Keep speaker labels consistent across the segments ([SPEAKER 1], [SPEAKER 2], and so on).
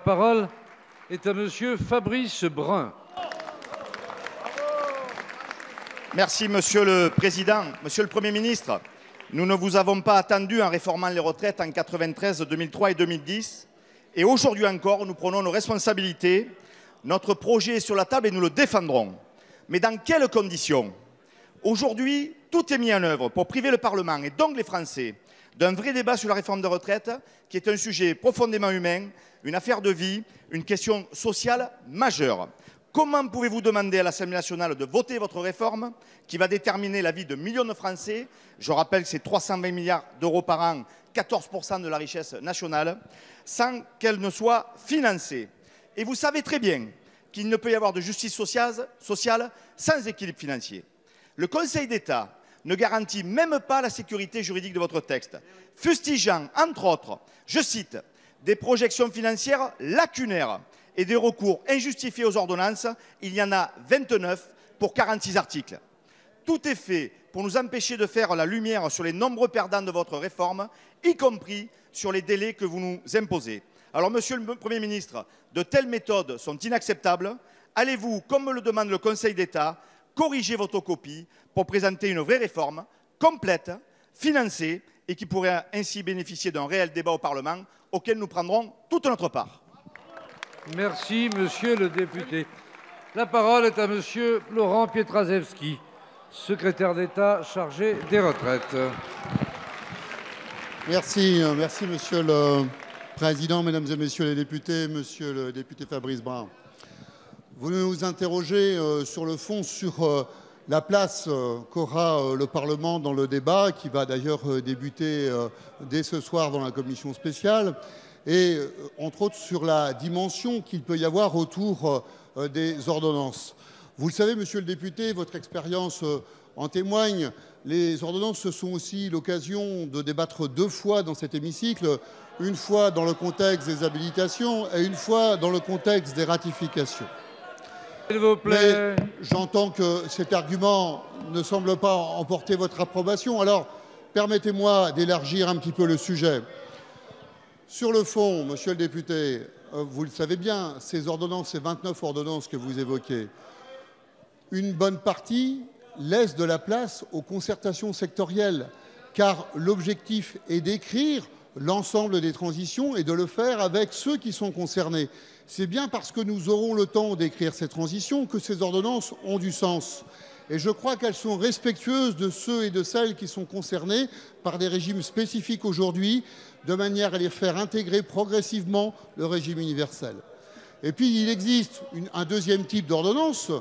[SPEAKER 1] La parole est à Monsieur Fabrice Brun.
[SPEAKER 2] Merci, Monsieur le Président. Monsieur le Premier ministre, nous ne vous avons pas attendu en réformant les retraites en 1993, 2003 et 2010. Et aujourd'hui encore, nous prenons nos responsabilités. Notre projet est sur la table et nous le défendrons. Mais dans quelles conditions? Aujourd'hui, tout est mis en œuvre pour priver le Parlement et donc les Français d'un vrai débat sur la réforme des retraites, qui est un sujet profondément humain, une affaire de vie, une question sociale majeure. Comment pouvez-vous demander à l'Assemblée nationale de voter votre réforme qui va déterminer la vie de millions de Français? Je rappelle que c'est 320 milliards d'euros par an, 14% de la richesse nationale, sans qu'elle ne soit financée. Et vous savez très bien qu'il ne peut y avoir de justice sociale sans équilibre financier. Le Conseil d'État ne garantit même pas la sécurité juridique de votre texte, fustigeant, entre autres, je cite, des projections financières lacunaires et des recours injustifiés aux ordonnances. Il y en a 29 pour 46 articles. Tout est fait pour nous empêcher de faire la lumière sur les nombreux perdants de votre réforme, y compris sur les délais que vous nous imposez. Alors, Monsieur le Premier ministre, de telles méthodes sont inacceptables. Allez-vous, comme le demande le Conseil d'État, corriger votre copie pour présenter une vraie réforme complète, financée et qui pourrait ainsi bénéficier d'un réel débat au Parlement auquel nous prendrons toute notre part?
[SPEAKER 1] Merci, Monsieur le député. La parole est à Monsieur Laurent Pietraszewski, secrétaire d'État chargé des retraites.
[SPEAKER 3] Merci, Monsieur le Président, Mesdames et Messieurs les députés, Monsieur le député Fabrice Brun. Vous nous interrogez sur le fond sur la place qu'aura le Parlement dans le débat, qui va d'ailleurs débuter dès ce soir dans la commission spéciale, et entre autres sur la dimension qu'il peut y avoir autour des ordonnances. Vous le savez, Monsieur le député, votre expérience en témoigne, les ordonnances, ce sont aussi l'occasion de débattre deux fois dans cet hémicycle, une fois dans le contexte des habilitations et une fois dans le contexte des ratifications.
[SPEAKER 1] S'il vous plaît.
[SPEAKER 3] Mais j'entends que cet argument ne semble pas emporter votre approbation. Alors, permettez-moi d'élargir un petit peu le sujet. Sur le fond, Monsieur le député, vous le savez bien, ces ordonnances, ces 29 ordonnances que vous évoquez, une bonne partie laisse de la place aux concertations sectorielles, car l'objectif est d'écrire l'ensemble des transitions et de le faire avec ceux qui sont concernés. C'est bien parce que nous aurons le temps d'écrire ces transitions que ces ordonnances ont du sens. Et je crois qu'elles sont respectueuses de ceux et de celles qui sont concernés par des régimes spécifiques aujourd'hui, de manière à les faire intégrer progressivement le régime universel. Et puis, il existe un deuxième type d'ordonnance,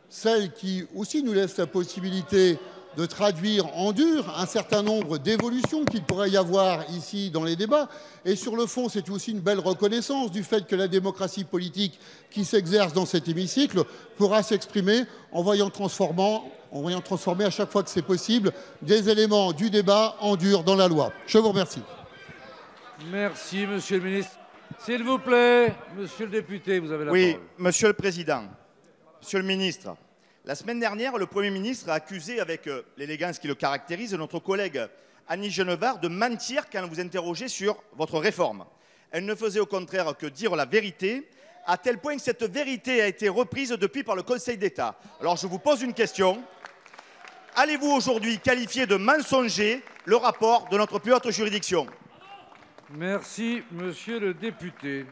[SPEAKER 3] celle qui aussi nous laisse la possibilité de traduire en dur un certain nombre d'évolutions qu'il pourrait y avoir ici dans les débats. Et sur le fond, c'est aussi une belle reconnaissance du fait que la démocratie politique qui s'exerce dans cet hémicycle pourra s'exprimer en voyant transformer à chaque fois que c'est possible des éléments du débat en dur dans la loi. Je vous remercie.
[SPEAKER 1] Merci, Monsieur le ministre. S'il vous plaît, Monsieur le député, vous avez la parole.
[SPEAKER 2] Oui, Monsieur le Président, Monsieur le ministre, la semaine dernière, le Premier ministre a accusé, avec l'élégance qui le caractérise, notre collègue Annie Genevard de mentir quand vous interrogez sur votre réforme. Elle ne faisait au contraire que dire la vérité, à tel point que cette vérité a été reprise depuis par le Conseil d'État. Alors je vous pose une question. Allez-vous aujourd'hui qualifier de mensonger le rapport de notre plus haute juridiction?
[SPEAKER 1] Merci, Monsieur le député.